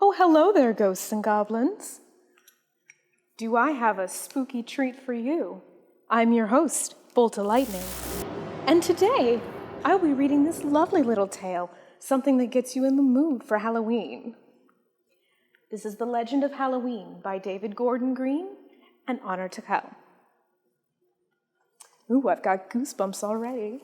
Oh, hello there, ghosts and goblins. Do I have a spooky treat for you? I'm your host, Volta Lightning. And today, I'll be reading this lovely little tale, something that gets you in the mood for Halloween. This is The Legend of Halloween by David Gordon Green and Honor Takal. Ooh, I've got goosebumps already.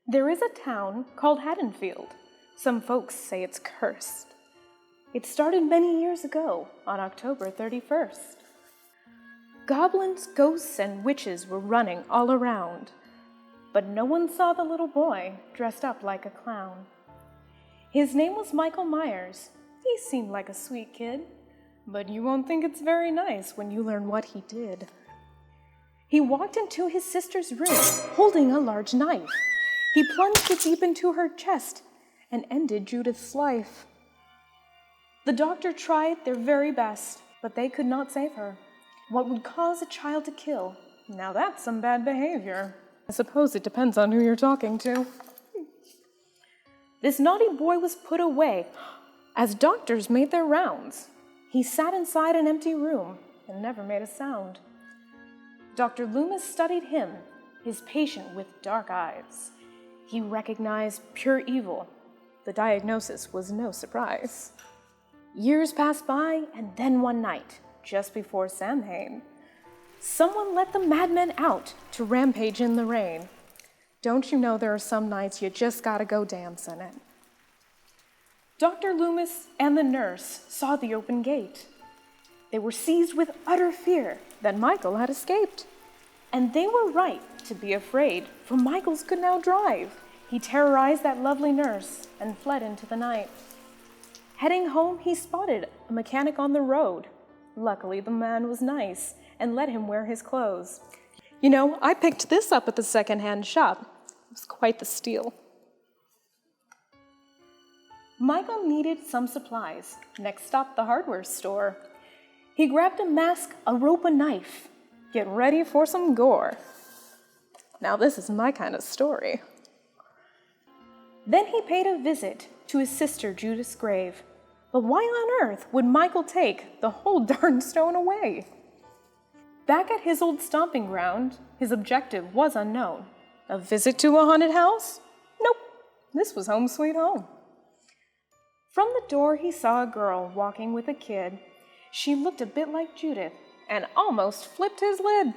There is a town called Haddonfield. Some folks say it's cursed. It started many years ago, on October 31st. Goblins, ghosts, and witches were running all around, but no one saw the little boy dressed up like a clown. His name was Michael Myers. He seemed like a sweet kid, but you won't think it's very nice when you learn what he did. He walked into his sister's room, holding a large knife. He plunged it deep into her chest and ended Judith's life. The doctor tried their very best, but they could not save her. What would cause a child to kill? Now that's some bad behavior. I suppose it depends on who you're talking to. This naughty boy was put away as doctors made their rounds. He sat inside an empty room and never made a sound. Dr. Loomis studied him, his patient with dark eyes. He recognized pure evil. The diagnosis was no surprise. Years passed by, and then one night, just before Samhain, someone let the madmen out to rampage in the rain. Don't you know there are some nights you just gotta go dance in it? Dr. Loomis and the nurse saw the open gate. They were seized with utter fear that Michael had escaped. And they were right to be afraid, for Michael could now drive. He terrorized that lovely nurse and fled into the night. Heading home, he spotted a mechanic on the road. Luckily, the man was nice and let him wear his clothes. You know, I picked this up at the second-hand shop. It was quite the steal. Michael needed some supplies. Next stop, the hardware store. He grabbed a mask, a rope, a knife. Get ready for some gore. Now this is my kind of story. Then he paid a visit to his sister Judith's grave. But why on earth would Michael take the whole darn stone away? Back at his old stomping ground, his objective was unknown. A visit to a haunted house? Nope, this was home sweet home. From the door, he saw a girl walking with a kid. She looked a bit like Judith and almost flipped his lid.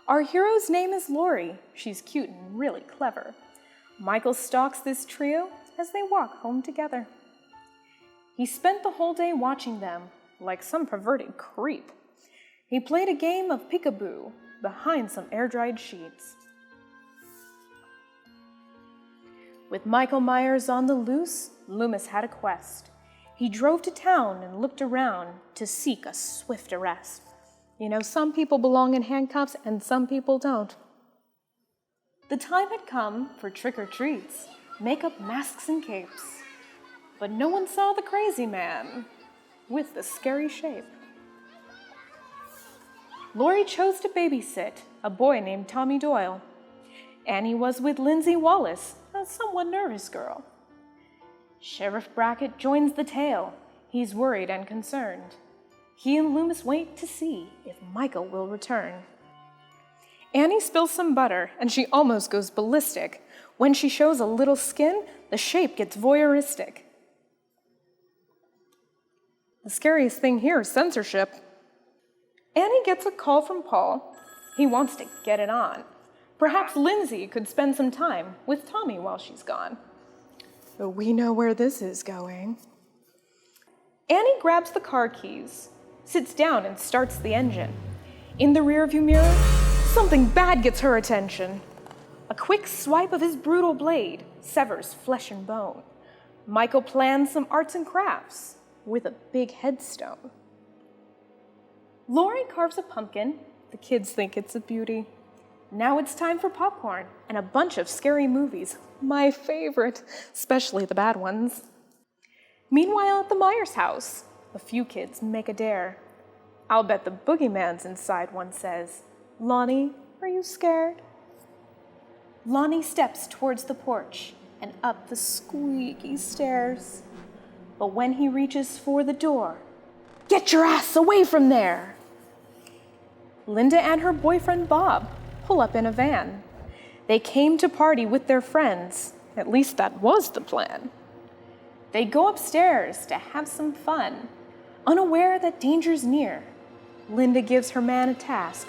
Our hero's name is Lori. She's cute and really clever. Michael stalks this trio as they walk home together. He spent the whole day watching them, like some perverted creep. He played a game of peekaboo behind some air-dried sheets. With Michael Myers on the loose, Loomis had a quest. He drove to town and looked around to seek a swift arrest. You know, some people belong in handcuffs and some people don't. The time had come for trick-or-treats, makeup, masks, and capes. But no one saw the crazy man with the scary shape. Lori chose to babysit a boy named Tommy Doyle. Annie was with Lindsay Wallace, a somewhat nervous girl. Sheriff Brackett joins the tale. He's worried and concerned. He and Loomis wait to see if Michael will return. Annie spills some butter, and she almost goes ballistic. When she shows a little skin, the shape gets voyeuristic. The scariest thing here is censorship. Annie gets a call from Paul. He wants to get it on. Perhaps Lindsay could spend some time with Tommy while she's gone. But we know where this is going. Annie grabs the car keys, sits down and starts the engine. In the rearview mirror, something bad gets her attention. A quick swipe of his brutal blade severs flesh and bone. Michael plans some arts and crafts with a big headstone. Lori carves a pumpkin. The kids think it's a beauty. Now it's time for popcorn and a bunch of scary movies. My favorite, especially the bad ones. Meanwhile, at the Myers house, a few kids make a dare. I'll bet the boogeyman's inside, one says. Lonnie, are you scared? Lonnie steps towards the porch and up the squeaky stairs. but when he reaches for the door, "Get your ass away from there!" Linda and her boyfriend Bob pull up in a van. They came to party with their friends. At least that was the plan. They go upstairs to have some fun, unaware that danger's near. Linda gives her man a task.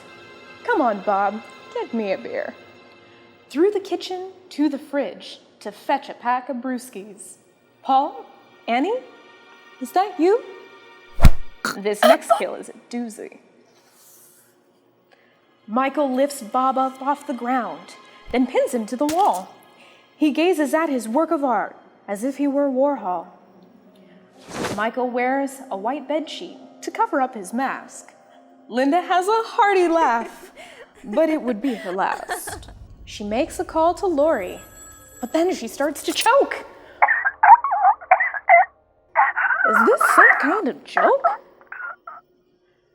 "Come on, Bob, get me a beer." Through the kitchen to the fridge to fetch a pack of brewskis. "Paul? Annie? Is that you?" This next kill is a doozy. Michael lifts Bob up off the ground, then pins him to the wall. He gazes at his work of art as if he were Warhol. Michael wears a white bedsheet to cover up his mask. Linda has a hearty laugh, but it would be her last. She makes a call to Lori, but then she starts to choke. Is this some kind of joke?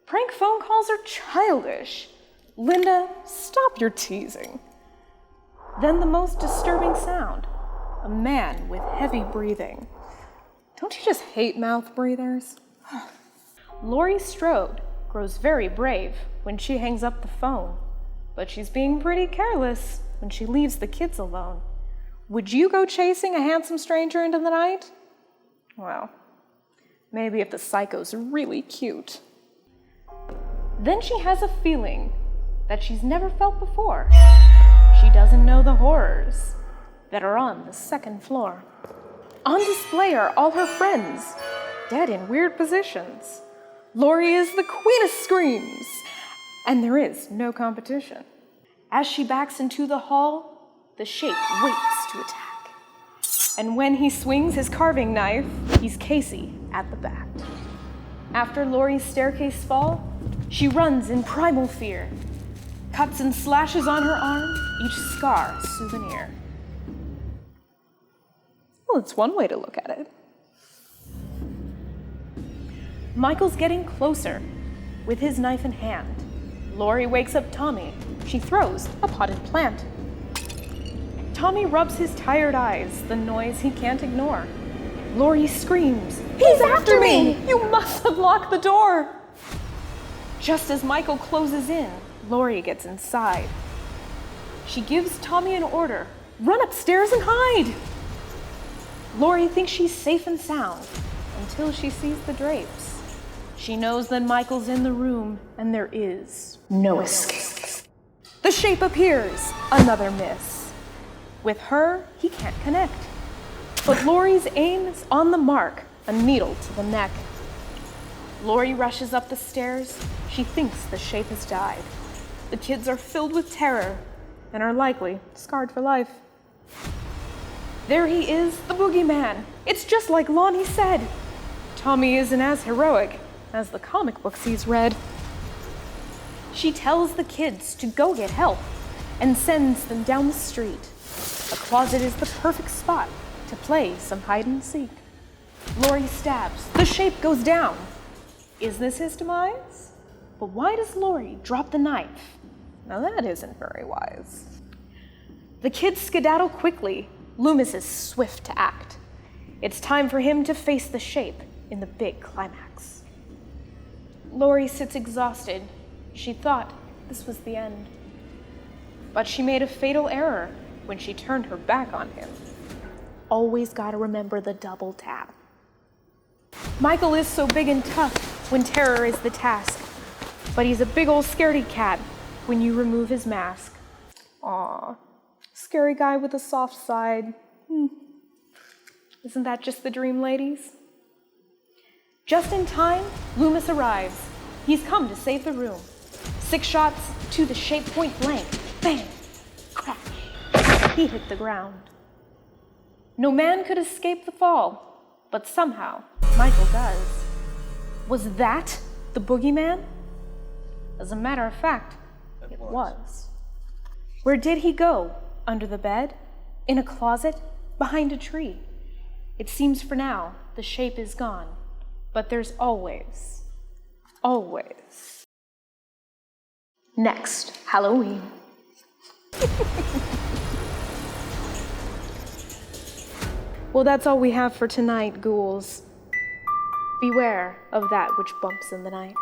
Prank phone calls are childish. Linda, stop your teasing. Then the most disturbing sound, a man with heavy breathing. Don't you just hate mouth breathers? Lori Strode grows very brave when she hangs up the phone, but she's being pretty careless when she leaves the kids alone. Would you go chasing a handsome stranger into the night? Well, maybe if the psycho's really cute. Then she has a feeling that she's never felt before. She doesn't know the horrors that are on the second floor. On display are all her friends, dead in weird positions. Lori is the queen of screams, and there is no competition. As she backs into the hall, the shape waits to attack. And when he swings his carving knife, he's Casey at the bat. After Lori's staircase fall, she runs in primal fear. Cuts and slashes on her arm, each scar a souvenir. Well, it's one way to look at it. Michael's getting closer with his knife in hand. Lori wakes up Tommy. She throws a potted plant. Tommy rubs his tired eyes, the noise he can't ignore. Lori screams, "He's after me! You must have locked the door!" Just as Michael closes in, Lori gets inside. She gives Tommy an order, "Run upstairs and hide!" Lori thinks she's safe and sound until she sees the drapes. She knows that Michael's in the room and there is no escape. The shape appears, another miss. With her, he can't connect. But Lori's aim is on the mark, a needle to the neck. Lori rushes up the stairs. She thinks the shape has died. The kids are filled with terror and are likely scarred for life. There he is, the boogeyman. It's just like Lonnie said. Tommy isn't as heroic as the comic books he's read. She tells the kids to go get help and sends them down the street. A closet is the perfect spot to play some hide and seek. Lori stabs. The shape goes down. Is this his demise? But why does Lori drop the knife? Now that isn't very wise. The kids skedaddle quickly. Loomis is swift to act. It's time for him to face the shape in the big climax. Lori sits exhausted. She thought this was the end. But she made a fatal error when she turned her back on him. Always gotta remember the double tap. Michael is so big and tough when terror is the task, but he's a big old scaredy cat when you remove his mask. Aw, scary guy with a soft side. Isn't that just the dream, ladies? Just in time, Loomis arrives. He's come to save the room. 6 shots to the shape point blank. Bang! Crash! He hit the ground. No man could escape the fall, but somehow Michael does. Was that the boogeyman? As a matter of fact, it was. Where did he go? Under the bed? In a closet? Behind a tree? It seems for now the shape is gone, but there's always next Halloween. Well, that's all we have for tonight, ghouls. Beware of that which bumps in the night.